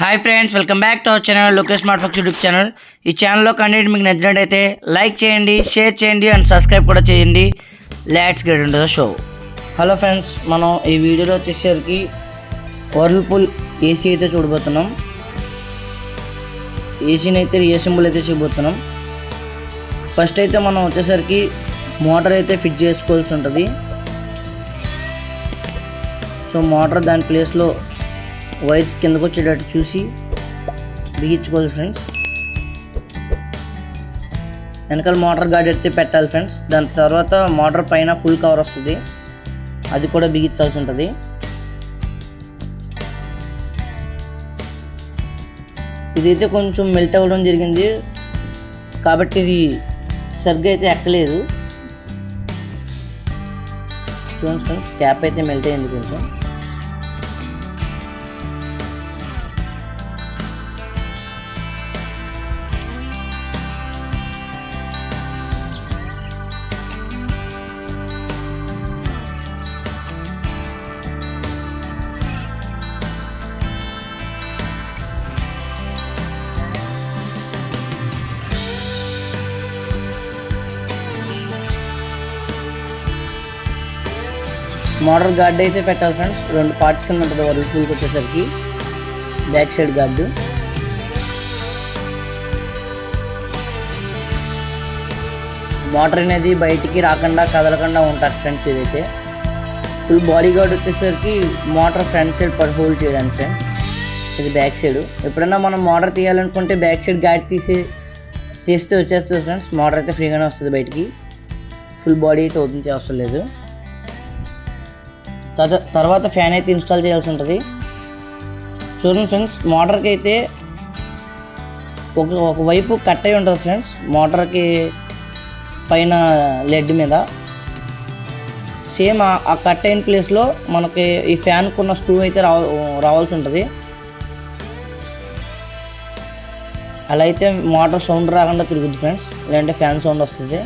Hi friends, welcome back to our channel Lokesh smart folks YouTube channel. ఈ ఛానల్లో content మీకు నచ్చినట్టయితే లైక్ చేయండి, షేర్ చేయండి అండ్ సబ్స్క్రైబ్ కూడా చేయండి. Let's get into the show. Hello friends, మనం ఈ వీడియోలో వచ్చేసరికి వర్ల్పూల్ ఏసీ అయితే చూడబోతున్నాం. ఏసీని అయితే రీఅసెంబుల్ అయితే చేయబోతున్నాం. ఫస్ట్ అయితే మనం వచ్చేసరికి మోటార్ అయితే ఫిట్ చేసుకోవాల్సి ఉంటుంది. సో మోటార్ దాని ప్లేస్లో వైర్స్ కిందకు వచ్చేటట్టు చూసి బిగించుకోవాలి ఫ్రెండ్స్. వెనకాల మోటార్ గార్డ్ అయితే పెట్టాలి ఫ్రెండ్స్. దాని తర్వాత మోటార్ పైన ఫుల్ కవర్ వస్తుంది, అది కూడా బిగించాల్సి ఉంటుంది. ఇదైతే కొంచెం మెల్ట్ అవ్వడం జరిగింది కాబట్టి ఇది సరిగ్గా అయితే ఎక్కలేదు. చూడండి ఫ్రెండ్స్, క్యాప్ అయితే మెల్ట్ అయింది కొంచెం. మోటార్ గార్డ్ అయితే పెట్టాలి ఫ్రెండ్స్. 2 పార్ట్స్ కింద ఉంటుంది వర్ల్పూల్కి వచ్చేసరికి. బ్యాక్ సైడ్ గార్డు, మోటార్ అనేది బయటికి రాకుండా కదలకుండా ఉంటుంది ఫ్రెండ్స్. ఇదైతే ఫుల్ బాడీ గార్డ్ వచ్చేసరికి మోటార్ ఫ్రంట్ సైడ్ హోల్డ్ చేయడానికి ఫ్రెండ్స్. ఇది బ్యాక్ సైడ్. ఎప్పుడైనా మనం మోటార్ తీయాలనుకుంటే బ్యాక్ సైడ్ గార్డ్ తీస్తే వచ్చేస్తుంది ఫ్రెండ్స్. మోటార్ అయితే ఫ్రీగానే వస్తుంది బయటికి. ఫుల్ బాడీ అయితే ఓపెన్ చేయవసరం లేదు. తర్వాత ఫ్యాన్ అయితే ఇన్స్టాల్ చేయాల్సి ఉంటుంది. చూడండి ఫ్రెండ్స్, మోటార్కి అయితే ఒకవైపు కట్ అయి ఉంటుంది ఫ్రెండ్స్. మోటార్కి పైన లెడ్ మీద సేమ్ ఆ కట్ అయిన ప్లేస్లో మనకి ఈ ఫ్యాన్కి ఉన్న స్క్రూ అయితే రావాల్సి ఉంటుంది. అలా అయితే మోటార్ సౌండ్ రాకుండా తిరుగుద్ది ఫ్రెండ్స్, లేదంటే ఫ్యాన్ సౌండ్ వస్తుంది.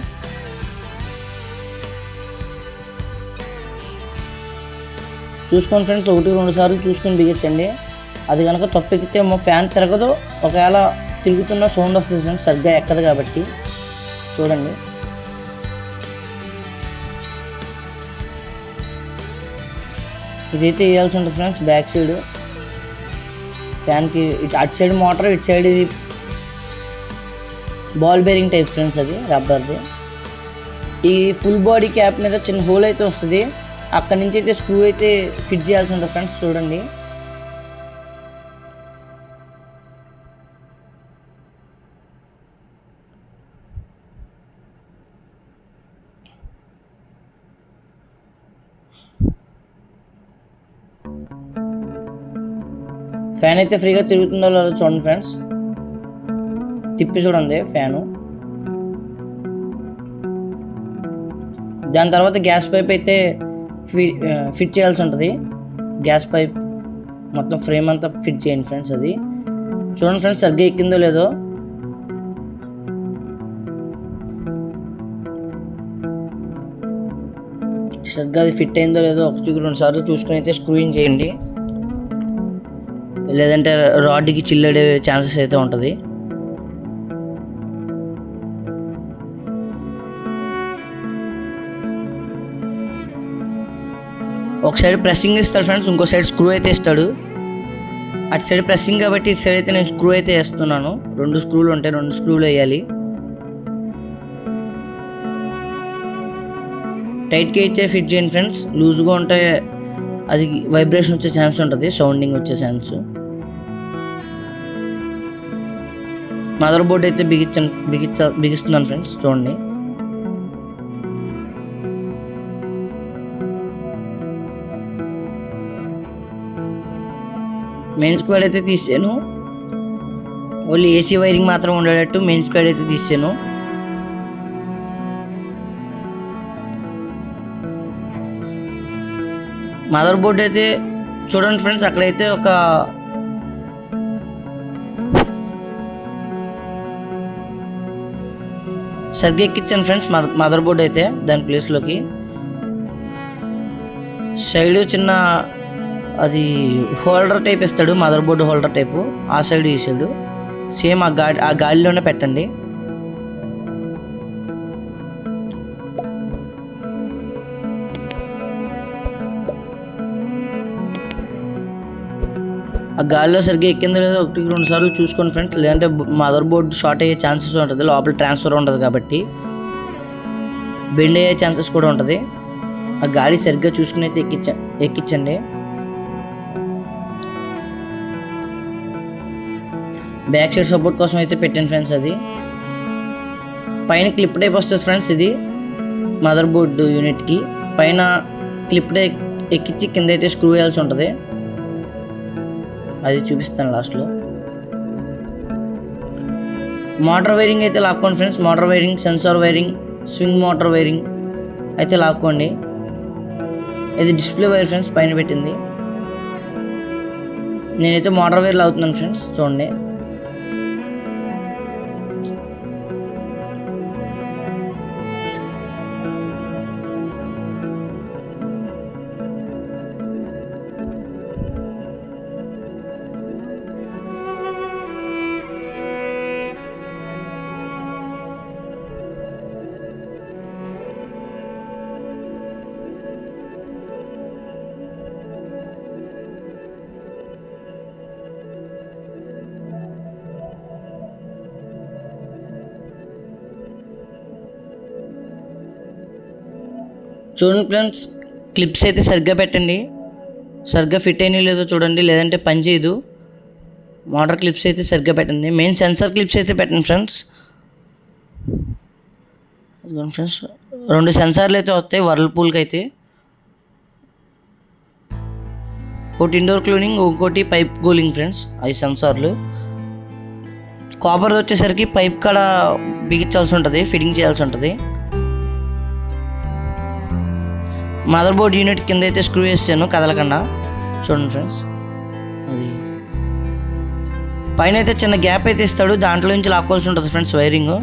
చూసుకోండి ఫ్రెండ్స్, 1-2 సార్లు చూసుకొని బిగించండి. అది కనుక తప్పెక్కితే ఫ్యాన్ తిరగదు, ఒకవేళ తిరుగుతున్న సౌండ్ వస్తుంది ఫ్రెండ్స్, సరిగ్గా ఎక్కదు కాబట్టి. చూడండి, ఇదైతే వేయాల్సి ఉంటుంది ఫ్రెండ్స్. బ్యాక్ సైడ్ ఫ్యాన్కి అటు సైడ్ మోటార్, ఇటు సైడ్ ఇది బాల్ బేరింగ్ టైప్ ఫ్రెండ్స్, అది రబ్బర్ది. ఈ ఫుల్ బాడీ క్యాప్ మీద చిన్న హోల్ అయితే వస్తుంది, అక్కడి నుంచి అయితే స్క్రూ అయితే ఫిట్ చేయాల్సి ఉంటుంది ఫ్రెండ్స్. చూడండి, ఫ్యాన్ అయితే ఫ్రీగా తిరుగుతుందో లేదో చూడండి ఫ్రెండ్స్. తిప్పి చూడండి ఫ్యాను. దాని తర్వాత గ్యాస్ పైప్ అయితే ఫిట్ చేయాల్సి ఉంటుంది. గ్యాస్ పైప్ మొత్తం ఫ్రేమ్ అంతా ఫిట్ చేయండి ఫ్రెండ్స్. అది చూడండి ఫ్రెండ్స్, సరిగ్గా ఎక్కిందో లేదో. సరిగ్గా అది ఫిట్ అయిందో లేదో 1-2 సార్లు చూసుకొని అయితే స్క్రూయింగ్ చేయండి, లేదంటే రాడ్కి చిల్లడే ఛాన్సెస్ అయితే ఉంటుంది. ఒక సైడ్ ప్రెస్సింగ్ ఇస్తాడు ఫ్రెండ్స్, ఇంకో సైడ్ స్క్రూ అయితే ఇస్తాడు. అటు సైడ్ ప్రెస్సింగ్ కాబట్టి ఇటు సైడ్ అయితే నేను స్క్రూ అయితే వేస్తున్నాను. 2 స్క్రూలు ఉంటాయి, 2 స్క్రూలు వేయాలి. టైట్గా అయితే ఫిట్ చేయండి ఫ్రెండ్స్. లూజ్గా ఉంటే అది వైబ్రేషన్ వచ్చే ఛాన్స్ ఉంటుంది, సౌండింగ్ వచ్చే ఛాన్స్. మదర్ బోర్డ్ అయితే బిగిస్తున్నాను ఫ్రెండ్స్. చూడండి, మెయిన్ స్క్వేర్ అయితే తీసాను. ఓన్లీ ఏసీ వైరింగ్ మాత్రం ఉండేటట్టు మెయిన్ స్క్వేర్ అయితే తీసాను. మదర్ బోర్డ్ అయితే చూడండి ఫ్రెండ్స్, అక్కడైతే ఒక సరిగ్గా ఎక్కించాను ఫ్రెండ్స్ మదర్ బోర్డ్ అయితే దాని ప్లేస్లోకి. సైడ్ చిన్న అది హోల్డర్ టైప్ ఇస్తాడు, మదర్ బోర్డు హోల్డర్ టైపు, ఆ సైడ్ ఈ సైడు సేమ్ ఆ గాలిలోనే పెట్టండి. ఆ గాలిలో సరిగ్గా ఎక్కిందో లేదో 1-2 సార్లు చూసుకోండి ఫ్రెండ్స్, లేదంటే మదర్ బోర్డు షార్ట్ అయ్యే ఛాన్సెస్ ఉంటుంది, లోపల ట్రాన్స్ఫర్ ఉంటుంది కాబట్టి బెండ్ అయ్యే ఛాన్సెస్ కూడా ఉంటుంది. ఆ గాలి సరిగ్గా చూసుకుని అయితే ఎక్కించండి. బ్యాక్ సైడ్ సపోర్ట్ కోసం అయితే పెట్టండి ఫ్రెండ్స్. అది పైన క్లిప్ టైప్ వస్తుంది ఫ్రెండ్స్, ఇది మదర్ బోర్డు యూనిట్కి పైన క్లిప్ టైప్ ఎక్కించి కింద అయితే స్క్రూ వేయాల్సి ఉంటుంది. అది చూపిస్తాను లాస్ట్లో. మోటార్ వైరింగ్ అయితే లాక్కోండి friends, motor wiring, sensor wiring, swing motor wiring అయితే లాక్కోండి. ఇది డిస్ప్లే వైర్ ఫ్రెండ్స్, పైన పెట్టింది. నేనైతే మోటార్ వైర్ లాగుతున్నాను ఫ్రెండ్స్, చూడండి. చూడండి ఫ్రెండ్స్, క్లిప్స్ అయితే సరిగ్గా పెట్టండి, సరిగ్గా ఫిట్ అయినా లేదో చూడండి, లేదంటే పని చేయదు. మోటార్ క్లిప్స్ అయితే సరిగ్గా పెట్టండి. మెయిన్ సెన్సార్ క్లిప్స్ అయితే పెట్టండి ఫ్రెండ్స్. ఫ్రెండ్స్ 2 సెన్సార్లు అయితే వస్తాయి వర్ల్పూల్కి అయితే, ఒకటి ఇండోర్ క్లీనింగ్, ఇంకోటి పైప్ కూలింగ్ ఫ్రెండ్స్. 5 సెన్సార్లు. కాపర్ వచ్చేసరికి పైప్ కాడ బిగించాల్సి ఉంటుంది, ఫిట్టింగ్ చేయాల్సి ఉంటుంది. మదర్ బోర్డ్ యూనిట్ కింద అయితే స్క్రూ వేసాను కదలకుండా, చూడండి ఫ్రెండ్స్. అది పైన అయితే చిన్న గ్యాప్ అయితే ఇస్తాడు, దాంట్లో నుంచి లాక్కోవాల్సి ఉంటుంది friends wiring.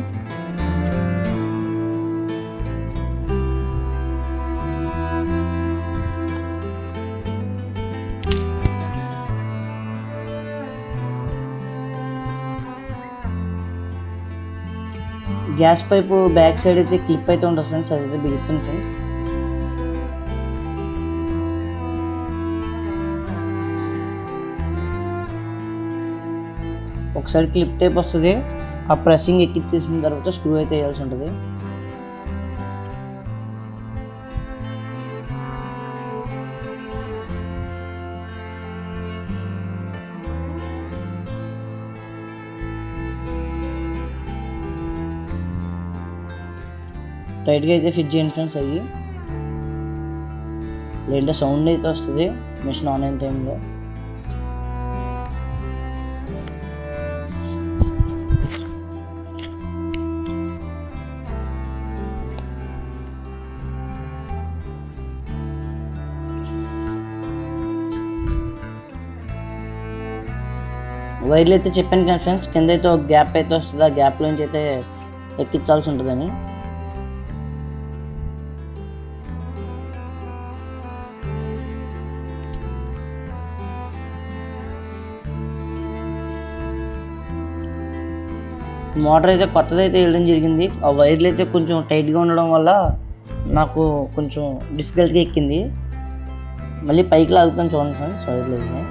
Gas pipe back side అయితే క్లిప్ అయితే ఉంటుంది ఫ్రెండ్స్, అదైతే బిగించండి ఫ్రెండ్స్. ఒకసారి క్లిప్ టైప్ వస్తుంది, ఆ ప్రెస్సింగ్ ఎక్కించేసిన తర్వాత స్క్రూ అయితే వేయాల్సి ఉంటుంది. టైట్గా అయితే ఫిట్ చేయండి ఫ్రెండ్స్. అవి లేదంటే సౌండ్ అయితే వస్తుంది మిషన్ ఆన్ అయిన టైంలో. వైర్లు అయితే చెప్పాను కదా ఫ్రెండ్స్, కింద అయితే ఒక గ్యాప్ అయితే వస్తుంది, ఆ గ్యాప్లోంచి అయితే ఎక్కించాల్సి ఉంటుందని. మోటార్ అయితే కొత్తది అయితే వేయడం జరిగింది. ఆ వైర్లు అయితే కొంచెం టైట్గా ఉండడం వల్ల నాకు కొంచెం డిఫికల్ట్గా ఎక్కింది. మళ్ళీ పైకి లాగుతాను చూడండి ఫ్రెండ్స్ వైర్లు అయితే.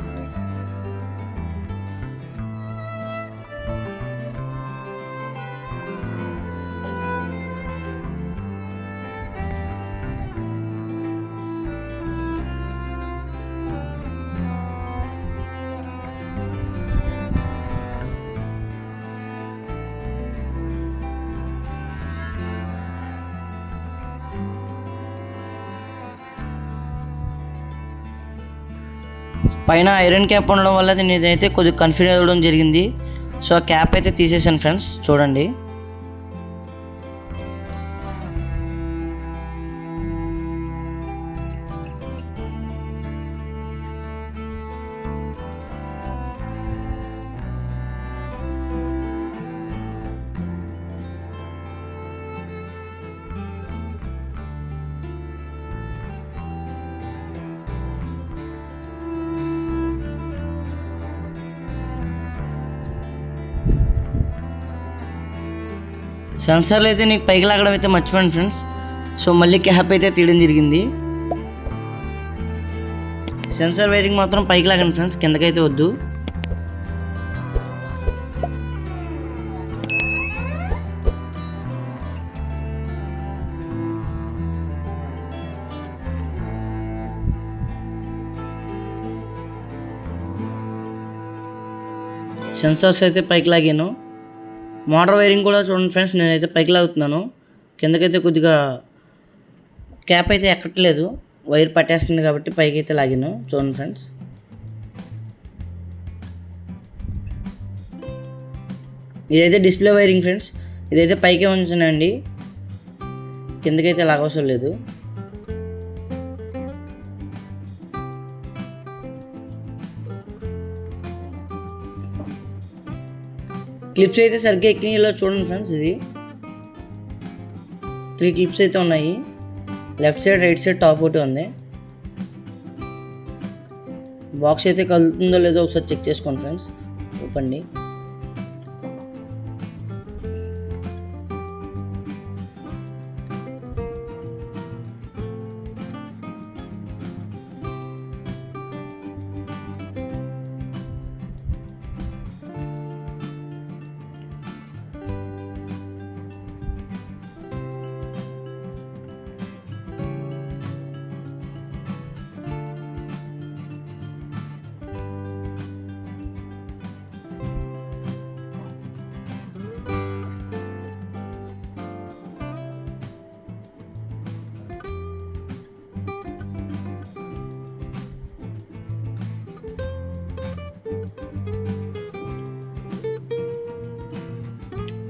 పైన ఐరన్ క్యాప్ ఉండడం వల్ల నేనైతే కొద్దిగా కన్ఫ్యూజ్ అవ్వడం జరిగింది. సో ఆ క్యాప్ అయితే తీసేసాను ఫ్రెండ్స్, చూడండి. సెన్సార్లు అయితే నీకు పైకి లాగడం అయితే మర్చిపోయాను ఫ్రెండ్స్. సో మళ్ళీ క్యాప్ అయితే తీయడం జరిగింది. సెన్సార్ వైరింగ్ మాత్రం పైకి లాగండి ఫ్రెండ్స్, కిందకైతే వద్దు. సెన్సార్స్ అయితే పైకి లాగాను. మోటార్ వైరింగ్ కూడా చూడండి ఫ్రెండ్స్, నేనైతే పైకి లాగుతున్నాను. కిందకైతే కొద్దిగా క్యాప్ అయితే ఎక్కట్లేదు, వైర్ పట్టేస్తుంది కాబట్టి పైకి అయితే లాగాను. చూడండి ఫ్రెండ్స్, ఇదైతే డిస్ప్లే వైరింగ్ ఫ్రెండ్స్. ఇదైతే పైకే ఉంచానండి, కిందకైతే లాగవసరం లేదు. క్లిప్స్ అయితే సరిగ్గా ఎక్కినాయిలో చూడండి ఫ్రెండ్స్. ఇది 3 క్లిప్స్ అయితే ఉన్నాయి, left side right side top ఒకటి ఉంది. బాక్స్ అయితే కదులుతుందో లేదో ఒకసారి చెక్ చేసుకోండి ఫ్రెండ్స్. ఓపెన్.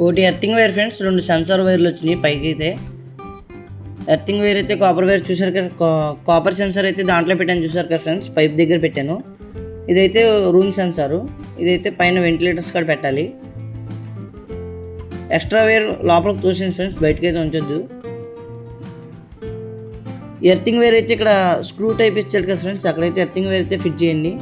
ఒకటి ఎర్తింగ్ వైర్ ఫ్రెండ్స్, 2 సెన్సార్ వైర్లు వచ్చినాయి పైకి అయితే. ఎర్తింగ్ వైర్ అయితే కాపర్ వైర్ చూసారు కదా, కాపర్ సెన్సార్ అయితే దాంట్లో పెట్టాను చూసారు కదా ఫ్రెండ్స్, పైప్ దగ్గర పెట్టాను. ఇదైతే రూమ్ సెన్సారు, ఇదైతే పైన వెంటిలేటర్స్ కూడా పెట్టాలి. ఎక్స్ట్రా వైర్ లోపలికి తోసింది ఫ్రెండ్స్, బయటకి అయితే ఉంచొద్దు. ఎర్తింగ్ వైర్ అయితే ఇక్కడ స్క్రూ టైప్ ఇచ్చారు కదా ఫ్రెండ్స్, అక్కడైతే ఎర్తింగ్ వైర్ అయితే ఫిట్ చేయండి.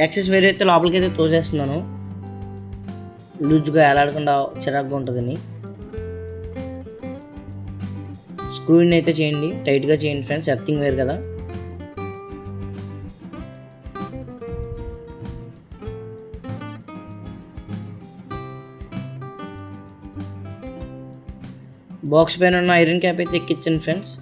యాక్సెస్ వైర్ అయితే లోపలికి అయితే తోసేస్తున్నాను, లూజ్గా ఎలాడకుండా చిరాగ్గా ఉంటుందని. స్క్రూని అయితే చేయండి, టైట్గా చేయండి ఫ్రెండ్స్, ఎర్తింగ్ వైర్ కదా. బాక్స్ పైన ఉన్న ఐరన్ క్యాప్ అయితే ఎక్కించండి ఫ్రెండ్స్.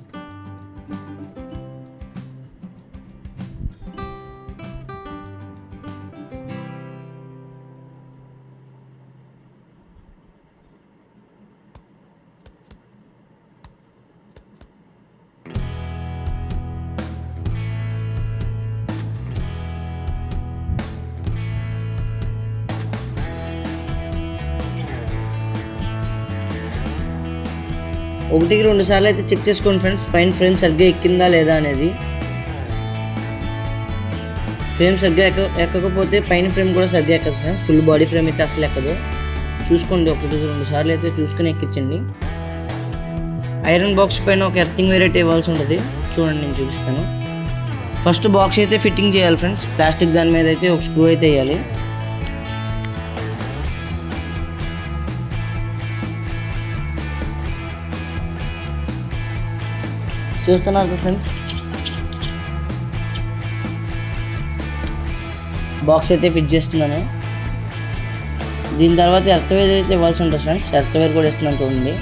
ఒకటికి 2 సార్లు అయితే చెక్ చేసుకోండి ఫ్రెండ్స్, పైన ఫ్రేమ్ సరిగ్గా ఎక్కిందా లేదా అనేది. ఫ్రేమ్ సరిగ్గా ఎక్కకపోతే పైన ఫ్రేమ్ కూడా సరిగ్గా ఎక్కదు ఫ్రెండ్స్, ఫుల్ బాడీ ఫ్రేమ్ అయితే అసలు ఎక్కదు. చూసుకోండి, 1-2 సార్లు అయితే చూసుకొని ఎక్కించండి. ఐరన్ బాక్స్ పైన ఒక ఎర్తింగ్ వైర్ అయితే ఇవ్వాల్సి ఉంటుంది, చూడండి నేను చూపిస్తాను. ఫస్ట్ బాక్స్ అయితే ఫిట్టింగ్ చేయాలి ఫ్రెండ్స్, ప్లాస్టిక్ దాని మీద అయితే ఒక స్క్రూ అయితే వేయాలి. చూస్తున్నారు ఫ్రెండ్స్, బాక్స్ అయితే ఫిట్ చేస్తున్నాను. దీని తర్వాత ఎర్త్ వైర్ అయితే ఇవ్వాల్సి ఉంటుంది ఫ్రెండ్స్, ఎర్త్ వైర్ కూడా ఇస్తున్నాను చూడండి.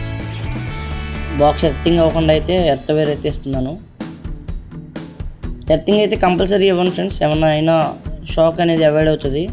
బాక్స్ ఎర్తింగ్ అవ్వకుండా అయితే ఎర్త్ వైర్ అయితే ఇస్తున్నాను. ఎర్తింగ్ అయితే కంపల్సరీ ఇవ్వండి ఫ్రెండ్స్, ఏమన్నా అయినా షాక్ అనేది అవాయిడ్ అవుతుంది.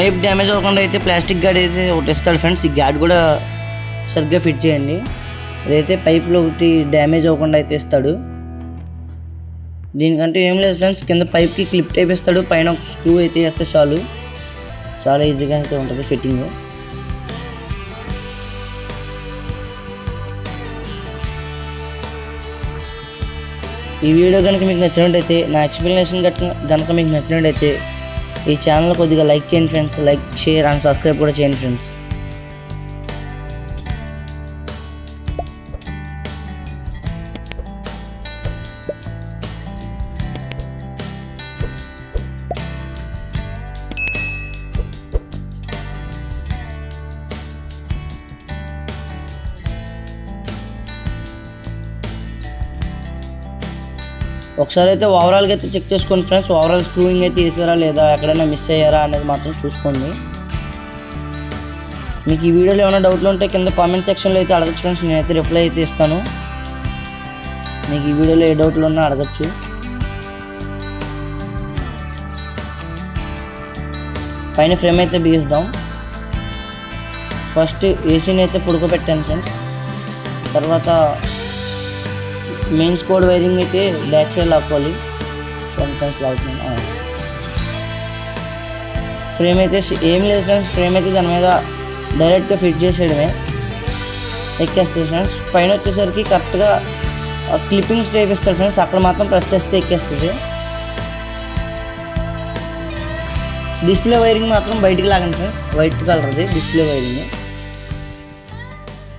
పైప్ డ్యామేజ్ అవ్వకుండా అయితే ప్లాస్టిక్ గాడ్ అయితే ఒకటి ఇస్తాడు ఫ్రెండ్స్. ఈ గాడ్ కూడా సరిగ్గా ఫిట్ చేయండి. అదైతే పైప్లో ఒకటి డ్యామేజ్ అవ్వకుండా అయితే ఇస్తాడు. దీనికంటే ఏం లేదు ఫ్రెండ్స్, కింద పైప్కి క్లిప్ టైప్ ఇస్తాడు, పైన ఒక స్క్రూ అయితే వేస్తే చాలు. చాలా ఈజీగా అయితే ఉంటుంది ఫిట్టింగ్. ఈ వీడియో కనుక మీకు నచ్చినట్టయితే, నా ఎక్స్ప్లెనేషన్ కనుక మీకు నచ్చినట్టయితే ఈ ఛానల్ కొద్దిగా లైక్ చేయండి friends. Like, share and subscribe కూడా చేయండి ఫ్రెండ్స్. ఒకసారి అయితే ఓవరాల్గా అయితే చెక్ చేసుకోండి ఫ్రెండ్స్. ఓవరాల్ స్క్రూయింగ్ అయితే వేసారా లేదా, ఎక్కడైనా మిస్ అయ్యారా అనేది మాత్రం చూసుకోండి. మీకు ఈ వీడియోలో ఏమైనా డౌట్లు ఉంటే కింద కామెంట్ సెక్షన్లో అయితే అడగచ్చు ఫ్రెండ్స్. నేనైతే రిప్లై అయితే ఇస్తాను. మీకు ఈ వీడియోలో ఏ డౌట్లు ఉన్నా అడగచ్చు. పైన ఫ్రేమ్ అయితే బిగిద్దాం. ఫస్ట్ ఏసీని అయితే పుడుకోబెట్టాను ఫ్రెండ్స్. తర్వాత మెయిన్స్ కోడ్ వైరింగ్ అయితే బ్యాక్ సైడ్ లాక్కోవాలి. ఫ్రెండ్స్ లాగుతున్నాను. ఫ్రేమ్ అయితే ఏం లేదు ఫ్రెండ్స్, ఫ్రేమ్ అయితే దాని మీద డైరెక్ట్గా ఫిట్ చేసేయడమే, ఎక్కేస్తుంది ఫ్రెండ్స్. పైన వచ్చేసరికి కరెక్ట్గా క్లిప్పింగ్స్ టైప్ ఇస్తారు ఫ్రెండ్స్, అక్కడ మాత్రం ప్రెస్ చేస్తే ఎక్కేస్తుంది. డిస్ప్లే వైరింగ్ మాత్రం బయటికి లాగండి ఫ్రెండ్స్. వైట్ కలర్ది డిస్ప్లే వైరింగ్,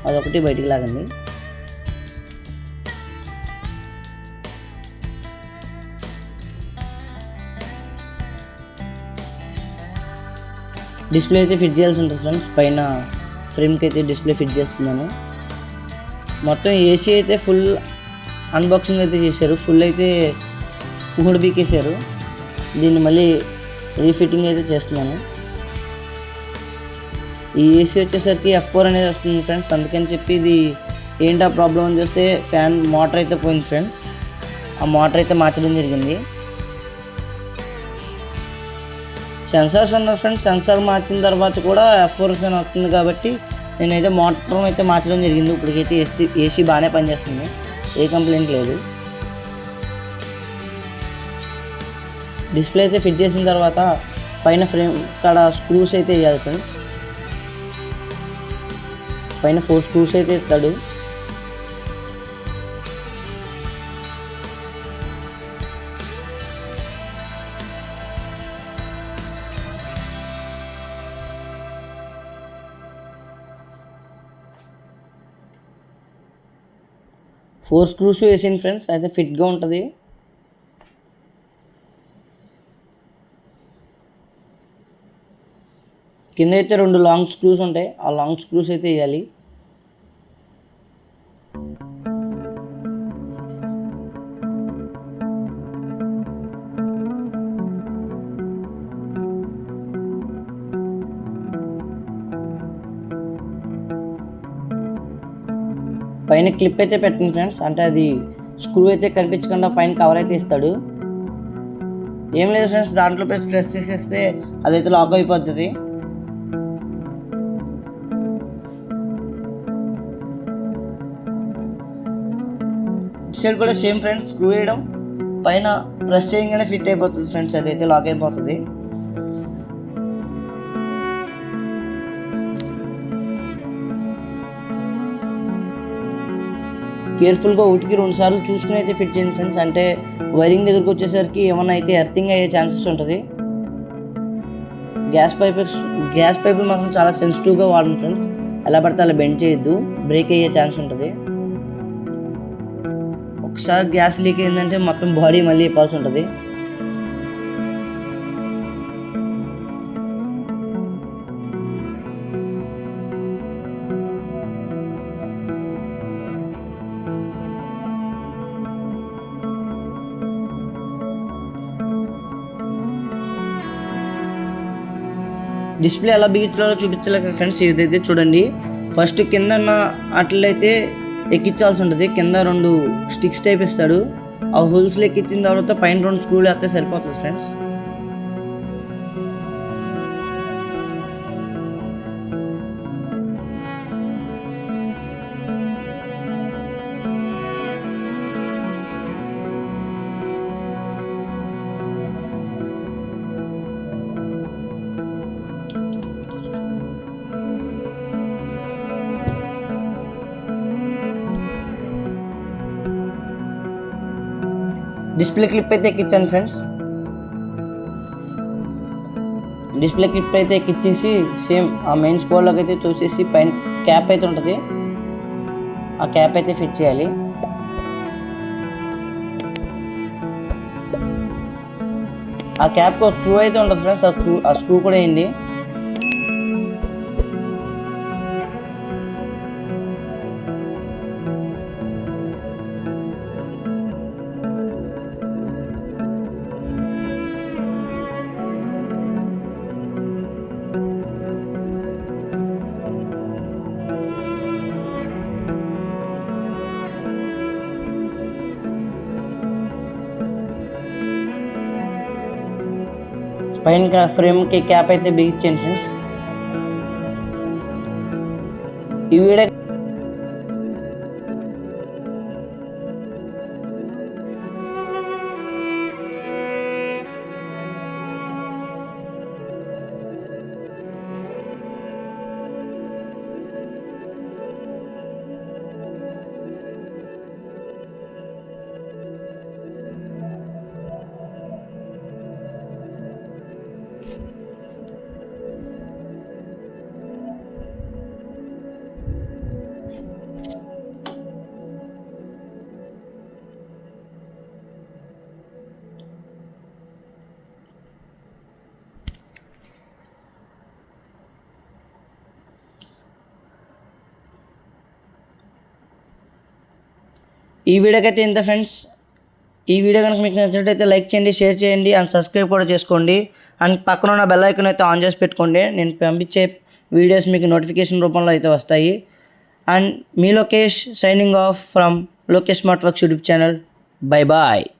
అదొకటి బయటికి లాగండి. డిస్ప్లే అయితే ఫిట్ చేయాల్సి ఉంటుంది ఫ్రెండ్స్. పైన ఫ్రేమ్కి అయితే డిస్ప్లే ఫిట్ చేస్తున్నాను. మొత్తం ఏసీ అయితే ఫుల్ అన్బాక్సింగ్ అయితే చేశారు. ఫుల్ అయితే ఊడిపీకేశారు. దీన్ని మళ్ళీ రీఫిట్టింగ్ అయితే చేస్తున్నాను. ఈ ఏసీ వచ్చేసరికి F4 అనేది వస్తుంది ఫ్రెండ్స్. అందుకని చెప్పి ఇది ఏంటా ప్రాబ్లం అని చూస్తే ఫ్యాన్ మోటార్ అయితే పోయింది ఫ్రెండ్స్. ఆ మోటార్ అయితే మార్చడం జరిగింది. సెన్సార్స్ ఉన్నారు ఫ్రెండ్స్. సెన్సార్ మార్చిన తర్వాత కూడా F4 అని వస్తుంది కాబట్టి నేనైతే మోటార్ అయితే మార్చడం జరిగింది. ఇప్పటికైతే ఏసీ బాగానే పనిచేస్తుంది, ఏ కంప్లైంట్ లేదు. డిస్ప్లే అయితే ఫిట్ చేసిన తర్వాత పైన ఫ్రేమ్ కాడ స్క్రూస్ అయితే వేయాలి ఫ్రెండ్స్. పైన 4 స్క్రూస్ అయితే ఇస్తాడు. ఫోర్ స్క్రూస్ వేసింది ఫ్రెండ్స్, అయితే ఫిట్గా ఉంటుంది. కింద అయితే 2 లాంగ్ స్క్రూస్ ఉంటాయి, ఆ లాంగ్ స్క్రూస్ అయితే వేయాలి. పైన క్లిప్ అయితే పెట్టండి ఫ్రెండ్స్, అంటే అది స్క్రూ అయితే కనిపించకుండా పైన కవర్ అయితే ఇస్తాడు. ఏం లేదు ఫ్రెండ్స్, దాంట్లో ప్రెస్ చేసేస్తే అదైతే లాక్ అయిపోతుంది. సైడ్ కూడా సేమ్ ఫ్రెండ్స్, స్క్రూ వేయడం పైన ప్రెస్ చేయగానే ఫిట్ అయిపోతుంది ఫ్రెండ్స్, అదైతే లాక్ అయిపోతుంది. కేర్ఫుల్గా 1కి 2 సార్లు చూసుకుని అయితే ఫిట్ చేయండి ఫ్రెండ్స్. అంటే వైరింగ్ దగ్గరికి వచ్చేసరికి ఏమన్నా అయితే ఎర్తింగ్ అయ్యే ఛాన్సెస్ ఉంటుంది. గ్యాస్ పైపులు మాత్రం చాలా సెన్సిటివ్గా వాడండి ఫ్రెండ్స్. ఎలా పడితే అలా బెండ్ చేయొద్దు, బ్రేక్ అయ్యే ఛాన్స్ ఉంటుంది. ఒకసారి గ్యాస్ లీక్ అయిందంటే మొత్తం బాడీ మళ్ళీ ఇప్పాల్సి ఉంటుంది. డిస్ప్లే ఎలా బిగించాలో చూపించలేక ఫ్రెండ్స్, ఇదైతే చూడండి. ఫస్ట్ కింద అట్లయితే ఎక్కించాల్సి ఉంటుంది. కింద 2 స్టిక్స్ టైప్ ఇస్తాడు, ఆ హోల్స్లో ఎక్కించిన తర్వాత పైన 2 స్క్రూలు వేస్తే సరిపోతుంది ఫ్రెండ్స్. డిస్ప్లే క్లిప్ అయితే ఎక్కించాను ఫ్రెండ్స్. డిస్ప్లే క్లిప్ అయితే ఎక్కిచ్చేసి సేమ్ ఆ మెయిన్ స్కోర్లోకి అయితే చూసేసి పైన క్యాప్ అయితే ఉంటుంది, ఆ క్యాప్ అయితే ఫిట్ చేయాలి. ఆ క్యాప్కి ఒక స్క్రూ అయితే ఉంటుంది ఫ్రెండ్స్, ఆ స్క్రూ కూడా వేయండి. పైన ఫ్రేమ్కి క్యాప్ అయితే బిగించాను ఫ్రెండ్స్. ఈ వీడియో వీడియోకి అయితే ఇంత ఫ్రెండ్స్. ఈ వీడియో కనుక మీకు నచ్చినట్లయితే లైక్ చేయండి, షేర్ చేయండి అండ్ సబ్స్క్రైబ్ కూడా చేసుకోండి. అండ్ పక్కన ఉన్న బెల్ ఐకాన్ అయితే ఆన్ చేసి పెట్టుకోండి. నేను పంపించే వీడియోస్ మీకు నోటిఫికేషన్ రూపంలో అయితే వస్తాయి. And me Lokesh signing off from Lokesh smart works YouTube channel. Bye bye.